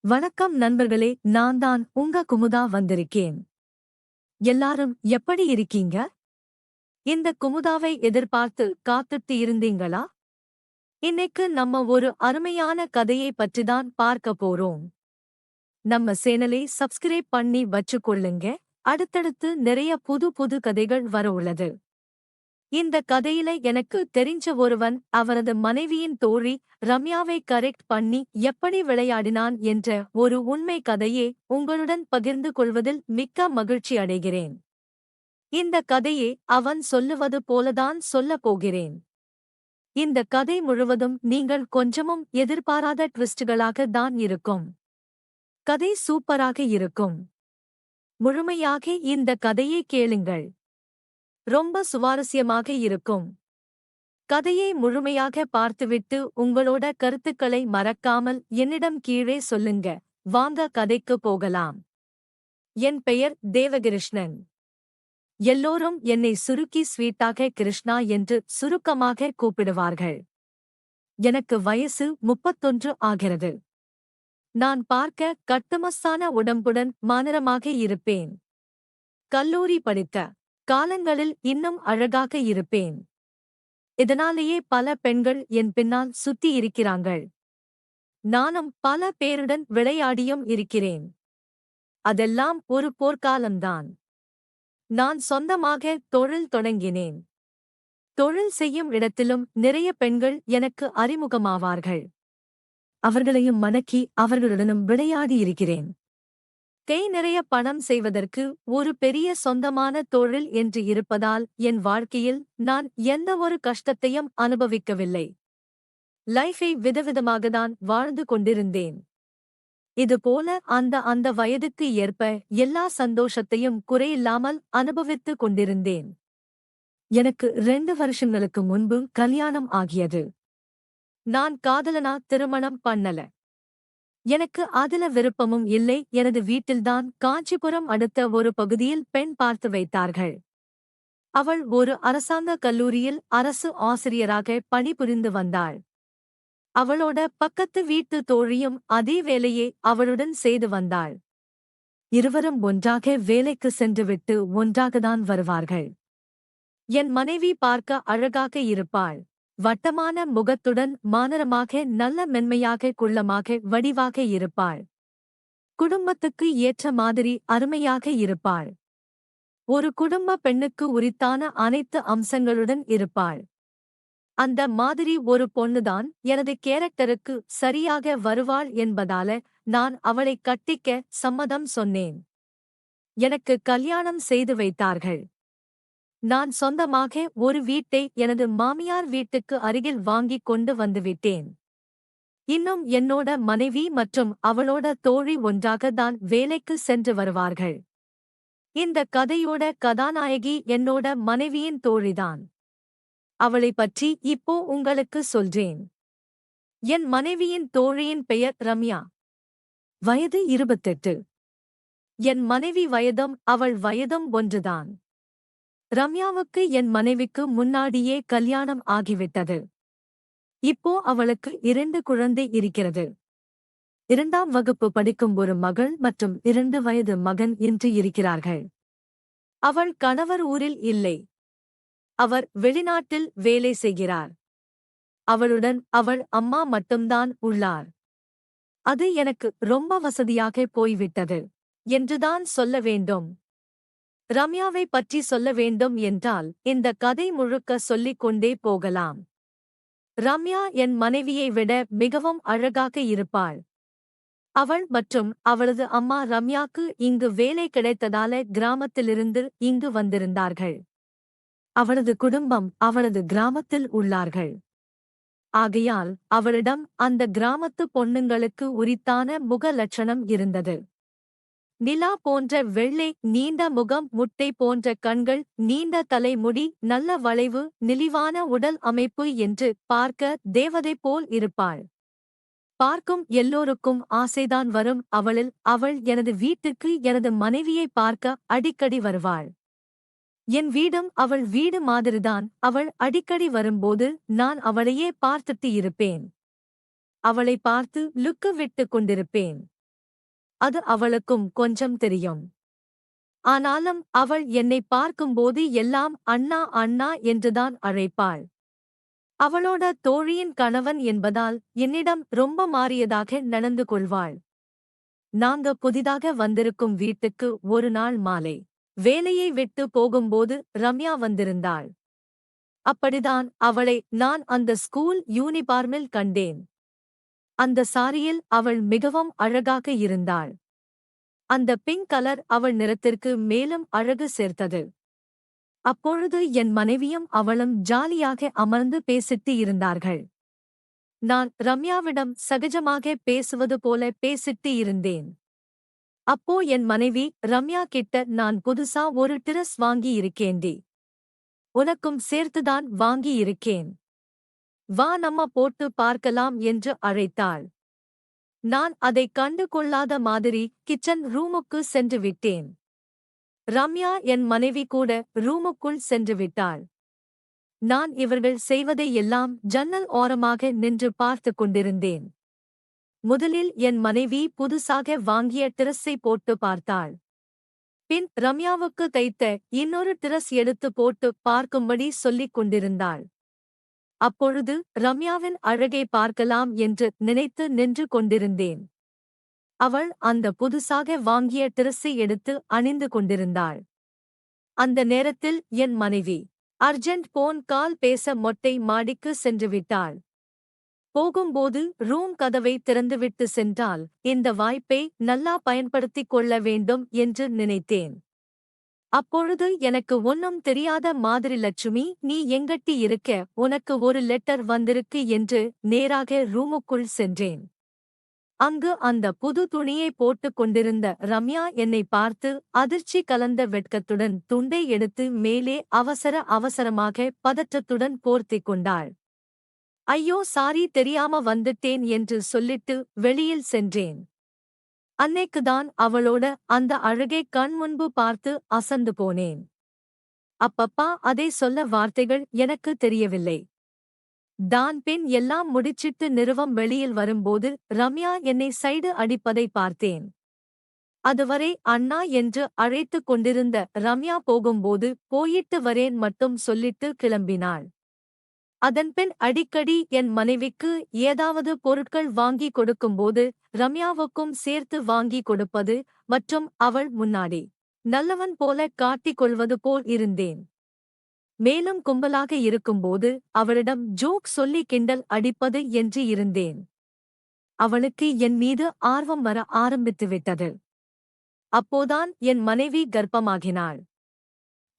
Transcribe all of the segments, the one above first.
வணக்கம் நண்பர்களே, நான் தான் உங்க குமுதா வந்திருக்கேன். எல்லாரும் எப்படி இருக்கீங்க? இந்த குமுதாவை எதிர்பார்த்து காத்துட்டு இருந்தீங்களா? இன்னைக்கு நம்ம ஒரு அருமையான கதையை பற்றிதான் பார்க்க போறோம். நம்ம சேனலை சப்ஸ்கிரைப் பண்ணி வச்சுக்கொள்ளுங்க. அடுத்தடுத்து நிறைய புது புது கதைகள் வர உள்ளது. இந்த கதையில எனக்கு தெரிஞ்ச ஒருவன் அவரது மனைவியின் தோழி ரம்யாவை கரெக்ட் பண்ணி எப்படி விளையாடினான் என்ற ஒரு உண்மை கதையை உங்களுடன் பகிர்ந்து கொள்வதில் மிக்க மகிழ்ச்சி அடைகிறேன். இந்த கதையை அவன் சொல்லுவது போலதான் சொல்லப் போகிறேன். இந்த கதை முழுவதும் நீங்கள் கொஞ்சமும் எதிர்பாராத ட்விஸ்டுகளாக தான் இருக்கும். கதை சூப்பராக இருக்கும். முழுமையாக இந்த கதையை கேளுங்கள். ரொம்ப சுவாரஸ்யமாக இருக்கும். கதையை முழுமையாக பார்த்துவிட்டு உங்களோட கருத்துக்களை மறக்காமல் என்னிடம் கீழே சொல்லுங்க. வாங்க கதைக்கு போகலாம். என் பெயர் தேவகிருஷ்ணன். எல்லோரும் என்னை சுருக்கி ஸ்வீட்டாக கிருஷ்ணா என்று சுருக்கமாக கூப்பிடுவார்கள். எனக்கு வயசு 31 ஆகிறது. நான் பார்க்க கட்டுமஸ்தான உடம்புடன் மாநிறமாக இருப்பேன். கல்லூரி படித்த காலங்களில் இன்னும் அழகாக இருப்பேன். இதனாலேயே பல பெண்கள் என் பின்னால் சுத்தி இருக்கிறாங்கள். நானும் பல பேருடன் விளையாடியும் இருக்கிறேன். அதெல்லாம் ஒரு போர்க்காலம்தான். நான் சொந்தமாக தொழில் தொடங்கினேன். தொழில் செய்யும் இடத்திலும் நிறைய பெண்கள் எனக்கு அறிமுகமாவார்கள். அவர்களையும் மடக்கி அவர்களுடனும் விளையாடியிருக்கிறேன். கை நிறைய பணம் செய்வதற்கு ஒரு பெரிய சொந்தமான தொழில் என்று இருப்பதால் என் வாழ்க்கையில் நான் எந்த ஒரு கஷ்டத்தையும் அனுபவிக்கவில்லை. லைஃபை விதவிதமாகத்தான் வாழ்ந்து கொண்டிருந்தேன். இதுபோல அந்த வயதுக்கு ஏற்ப எல்லா சந்தோஷத்தையும் குறையில்லாமல் அனுபவித்துக் கொண்டிருந்தேன். எனக்கு 2 வருஷங்களுக்கு முன்பு கல்யாணம் ஆகியது. நான் காதலனா திருமணம் பண்ணல. எனக்கு அதுல விருப்பமும் இல்லை. எனது வீட்டில்தான் காஞ்சிபுரம் அடுத்த ஒரு பகுதியில் பெண் பார்த்து வைத்தார்கள். அவள் ஒரு அரசாங்க கல்லூரியில் அரசு ஆசிரியராக பணிபுரிந்து வந்தாள். அவளோட பக்கத்து வீட்டு தோழியும் அதே வேலையை அவளுடன் செய்து வந்தாள். இருவரும் ஒன்றாக வேலைக்கு சென்றுவிட்டு ஒன்றாகத்தான் வருவார்கள். என் மனைவி பார்க்க அழகாக இருப்பாள். வட்டமான முகத்துடன் மாநிறமாக நல்ல மென்மையாக குள்ளமாக வடிவாக இருப்பாள். குடும்பத்துக்கு ஏற்ற மாதிரி அருமையாக இருப்பாள். ஒரு குடும்ப பெண்ணுக்கு உரித்தான அனைத்து அம்சங்களுடன் இருப்பாள். அந்த மாதிரி ஒரு பொண்ணுதான் எனது கேரக்டருக்கு சரியாக வருவாள் என்பதால நான் அவளை கட்டிக்க சம்மதம் சொன்னேன். எனக்கு கல்யாணம் செய்து வைத்தார்கள். நான் சொந்தமாக ஒரு வீட்டை எனது மாமியார் வீட்டுக்கு அருகில் வாங்கிக் கொண்டு வந்துவிட்டேன். இன்னும் என்னோட மனைவி மற்றும் அவளோட தோழி ஒன்றாகத்தான் வேலைக்கு சென்று வருவார்கள். இந்த கதையோட கதாநாயகி என்னோட மனைவியின் தோழிதான். அவளை பற்றி இப்போ உங்களுக்கு சொல்றேன். என் மனைவியின் தோழியின் பெயர் ரம்யா. வயது 28. என் மனைவி வயதும் அவள் வயதும் ஒன்றுதான். ரம்யாவுக்கு என் மனைவிக்கு முன்னாடியே கல்யாணம் ஆகிவிட்டது. இப்போ அவளுக்கு 2 குழந்தை இருக்கிறது. 2ஆம் வகுப்பு படிக்கும் ஒரு மகள் மற்றும் 2 வயது மகன் இன்று இருக்கிறார்கள். அவள் கணவர் ஊரில் இல்லை. அவர் வெளிநாட்டில் வேலை செய்கிறார். அவளுடன் அவள் அம்மா மட்டும்தான் உள்ளார். அது எனக்கு ரொம்ப வசதியாக போய்விட்டது என்றுதான் சொல்ல வேண்டும். ரம்யாவை பற்றி சொல்ல வேண்டும் என்றால் இந்த கதை முழுக்க சொல்லிக் கொண்டே போகலாம். ரம்யா என் மனைவியை விட மிகவும் அழகாக இருப்பாள். அவள் மற்றும் அவளது அம்மா ரம்யாக்கு இங்கு வேலை கிடைத்ததால கிராமத்திலிருந்து இங்கு வந்திருந்தார்கள். அவளது குடும்பம் அவளது கிராமத்தில் உள்ளார்கள். ஆகையால் அவளிடம் அந்த கிராமத்து பொண்ணுங்களுக்கு உரித்தான முக லட்சணம் இருந்தது. நிலா போன்ற வெள்ளை நீண்ட முகம், முட்டை போன்ற கண்கள், நீண்ட தலைமுடி, நல்ல வளைவு, நெளிவான உடல் அமைப்பு என்று பார்க்க தேவதை போல் இருப்பாள். பார்க்கும் எல்லோருக்கும் ஆசைதான் வரும் அவளில். அவள் எனது வீட்டுக்கு எனது மனைவியை பார்க்க அடிக்கடி வருவாள். என் வீடும் அவள் வீடு மாதிரிதான். அவள் அடிக்கடி வரும்போது நான் அவளையே பார்த்துட்டு இருப்பேன். அவளை பார்த்து லுக்கு விட்டு கொண்டிருப்பேன். அது அவளுக்கும் கொஞ்சம் தெரியும். ஆனாலும் அவள் என்னை பார்க்கும்போது எல்லாம் அண்ணா அண்ணா என்றுதான் அழைப்பாள். அவளோட தோழியின் கணவன் என்பதால் என்னிடம் ரொம்ப மாறியதாக நடந்து கொள்வாள். நாங்க புதிதாக வந்திருக்கும் வீட்டுக்கு ஒரு நாள் மாலை வேலையை விட்டு போகும்போது ரம்யா வந்திருந்தாள். அப்படிதான் அவளை நான் அந்த ஸ்கூல் யூனிபார்மில் கண்டேன். அந்த சாரியில் அவள் மிகவும் அழகாக இருந்தாள். அந்த பிங்க் கலர் அவள் நிறத்திற்கு மேலும் அழகு சேர்த்தது. அப்பொழுது என் மனைவியும் அவளும் ஜாலியாக அமர்ந்து பேசிட்டு இருந்தார்கள். நான் ரம்யாவிடம் சகஜமாக பேசுவது போல பேசிட்டு இருந்தேன். அப்போ என் மனைவி ரம்யா கிட்ட நான் புதுசா ஒரு டிரஸ் வாங்கி இருக்கேன்டி. உனக்கும் சேர்த்துதான் வாங்கி இருக்கேன். வா நம்ம போட்டு பார்க்கலாம் என்று அழைத்தாள். நான் அதை கண்டு கொள்ளாத மாதிரி கிச்சன் ரூமுக்கு சென்று விட்டேன். ரம்யா என் மனைவி கூட ரூமுக்குள் சென்று விட்டாள். நான் இவர்கள் செய்வதை எல்லாம் ஜன்னல் ஓரமாக நின்று பார்த்து கொண்டிருந்தேன். முதலில் என் மனைவி புதுசாக வாங்கிய டிரஸ்ஸை போட்டு பார்த்தாள். பின் ரம்யாவுக்கு தைத்த இன்னொரு டிரஸ் எடுத்து போட்டு பார்க்கும்படி சொல்லிக் கொண்டிருந்தாள். அப்பொழுது ரம்யாவின் அழகை பார்க்கலாம் என்று நினைத்து நின்று கொண்டிருந்தேன். அவள் அந்த புதுசாக வாங்கிய டிரஸ்ஸை எடுத்து அணிந்து கொண்டிருந்தாள். அந்த நேரத்தில் என் மனைவி அர்ஜென்ட் போன் கால் பேச மொட்டை மாடிக்கு சென்று விட்டாள். போகும்போது ரூம் கதவை திறந்துவிட்டு சென்றால் இந்த வாய்ப்பை நல்லா பயன்படுத்திக் கொள்ள வேண்டும் என்று நினைத்தேன். அப்பொழுது எனக்கு ஒன்னும் தெரியாத மாதிரி லட்சுமி நீ எங்கட்டி இருக்க, உனக்கு ஒரு லெட்டர் வந்திருக்கு என்று நேராக ரூமுக்குள் சென்றேன். அங்கு அந்த புது துணியை போட்டுக் கொண்டிருந்த ரம்யா என்னை பார்த்து அதிர்ச்சி கலந்த வெட்கத்துடன் துண்டை எடுத்து மேலே அவசர அவசரமாக பதற்றத்துடன் போர்த்திக் கொண்டாள். ஐயோ சாரி தெரியாம வந்துட்டேன் என்று சொல்லிட்டு வெளியில் சென்றேன். அன்னைக்குதான் அவளோட அந்த அழகை கண் முன்பு பார்த்து அசந்து போனேன். அப்பப்பா அதை சொல்ல வார்த்தைகள் எனக்கு தெரியவில்லை. தான் பின் எல்லாம் முடிச்சிட்டு நிறுவம் வெளியில் வரும்போது ரம்யா என்னை சைடு அடிப்பதை பார்த்தேன். அதுவரை அண்ணா என்று அழைத்துக் கொண்டிருந்த ரம்யா போகும்போது போயிட்டு வரேன் மட்டும் சொல்லிட்டு கிளம்பினாள். அதன்பின் அடிக்கடி என் மனைவிக்கு ஏதாவது பொருட்கள் வாங்கி கொடுக்கும்போது ரம்யாவுக்கும் சேர்த்து வாங்கி கொடுப்பது மற்றும் அவள் முன்னாடி நல்லவன் போல காட்டிக் கொள்வது போல் இருந்தேன். மேலும் கும்பலாக இருக்கும்போது அவளிடம் ஜோக் சொல்லி கிண்டல் அடிப்பது என்று இருந்தேன். அவளுக்கு என் மீது ஆர்வம் வர ஆரம்பித்துவிட்டது. அப்போதான் என் மனைவி கர்ப்பமாகினாள்.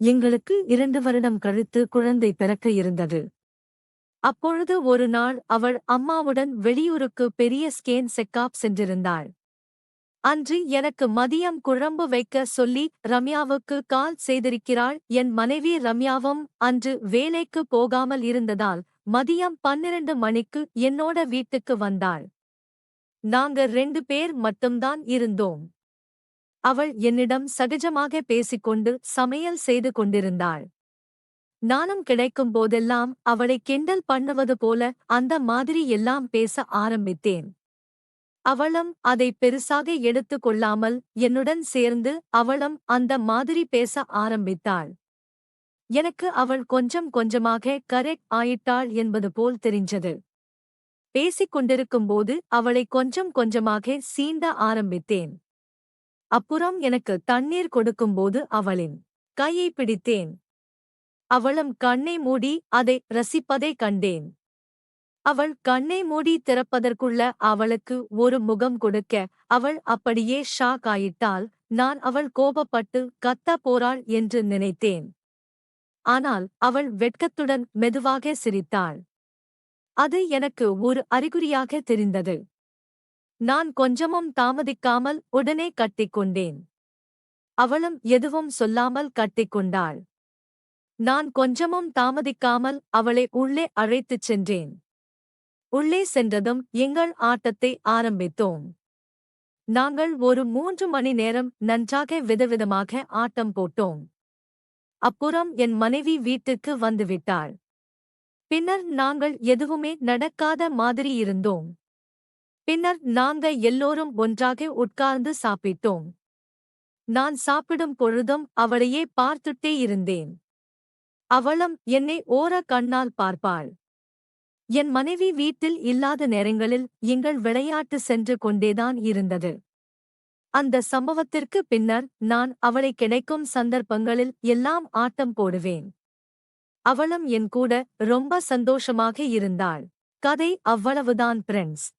எங்களுக்கு 2 வருடம் கழித்து குழந்தை பிறக்க இருந்தது. அப்பொழுது ஒரு நாள் அவள் அம்மாவுடன் வெளியூருக்கு பெரிய ஸ்கேன் செக்காப் சென்றிருந்தாள். அன்று எனக்கு மதியம் குழம்பு வைக்க சொல்லி ரம்யாவுக்கு கால் செய்திருக்கிறாள். என் மனைவி ரம்யாவும் அன்று வேலைக்கு போகாமல் இருந்ததால் மதியம் 12 மணிக்கு என்னோட வீட்டுக்கு வந்தாள். நாங்க 2 பேர் மட்டும்தான் இருந்தோம். அவள் என்னிடம் சகஜமாக பேசிக்கொண்டு சமையல் செய்து கொண்டிருந்தாள். நானும் கிடைக்கும் போதெல்லாம் அவளை கிண்டல் பண்ணுவது போல அந்த மாதிரி எல்லாம் பேச ஆரம்பித்தேன். அவளும் அதை பெருசாக எடுத்துக் கொள்ளாமல் என்னுடன் சேர்ந்து அவளும் அந்த மாதிரி பேச ஆரம்பித்தாள். எனக்கு அவள் கொஞ்சம் கொஞ்சமாக கரெக்ட் ஆயிட்டாள் என்பது போல் தெரிஞ்சது. பேசிக் கொண்டிருக்கும்போது அவளை கொஞ்சம் கொஞ்சமாக சீண்ட ஆரம்பித்தேன். அப்புறம் எனக்கு தண்ணீர் கொடுக்கும்போது அவளின் கையை பிடித்தேன். அவளும் கண்ணை மூடி அதை ரசிப்பதை கண்டேன். அவள் கண்ணை மூடி திறப்பதற்குள்ள அவளுக்கு ஒரு முகம் கொடுக்க அவள் அப்படியே ஷாக் ஆயிட்டாள். நான் அவள் கோபப்பட்டு கத்த போறாள் என்று நினைத்தேன். ஆனால் அவள் வெட்கத்துடன் மெதுவாக சிரித்தாள். அது எனக்கு ஒரு அறிகுறியாக தெரிந்தது. நான் கொஞ்சமும் தாமதிக்காமல் உடனே கட்டிக்கொண்டேன். அவளும் எதுவும் சொல்லாமல் கட்டிக்கொண்டாள். நான் கொஞ்சமும் தாமதிக்காமல் அவளை உள்ளே அழைத்துச் சென்றேன். உள்ளே சென்றதும் எங்கள் ஆட்டத்தை ஆரம்பித்தோம். நாங்கள் ஒரு 3 மணி நேரம் நன்றாக விதவிதமாக ஆட்டம் போட்டோம். அப்புறம் என் மனைவி வீட்டுக்கு வந்துவிட்டாள். பின்னர் நாங்கள் எதுவுமே நடக்காத மாதிரி இருந்தோம். பின்னர் நாங்க எல்லோரும் ஒன்றாக உட்கார்ந்து சாப்பிட்டோம். நான் சாப்பிடும் பொழுதும் அவளையே பார்த்துட்டே இருந்தேன். அவளும் என்னை ஓர கண்ணால் பார்ப்பாள். என் மனைவி வீட்டில் இல்லாத நேரங்களில் எங்கள் விளையாட்டு சென்று கொண்டேதான் இருந்தது. அந்த சம்பவத்திற்கு பின்னர் நான் அவளை கிடைக்கும் சந்தர்ப்பங்களில் எல்லாம் ஆட்டம் போடுவேன். அவளும் என் கூட ரொம்ப சந்தோஷமாக இருந்தாள். கதை அவ்வளவுதான் ஃப்ரெண்ட்ஸ்.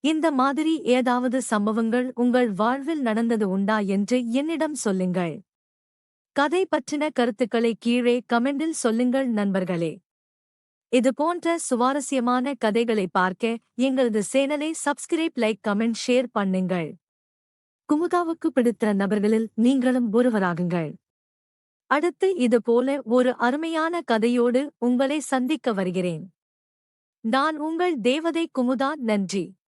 இந்த மாதிரி ஏதாவது சம்பவங்கள் உங்கள் வாழ்வில் நடந்தது உண்டா என்று என்னிடம் சொல்லுங்கள். கதை பற்றின கருத்துக்களை கீழே கமெண்டில் சொல்லுங்கள் நண்பர்களே. இது போன்ற சுவாரஸ்யமான கதைகளை பார்க்க எங்களது சேனலை சப்ஸ்கிரைப், லைக், கமெண்ட், ஷேர் பண்ணுங்கள். குமுதாவுக்கு பிடித்த நபர்களில் நீங்களும் ஒருவராகுங்கள். அடுத்து இது போல ஒரு அருமையான கதையோடு உங்களை சந்திக்க வருகிறேன். நான் உங்கள் தேவதை குமுதா. நன்றி.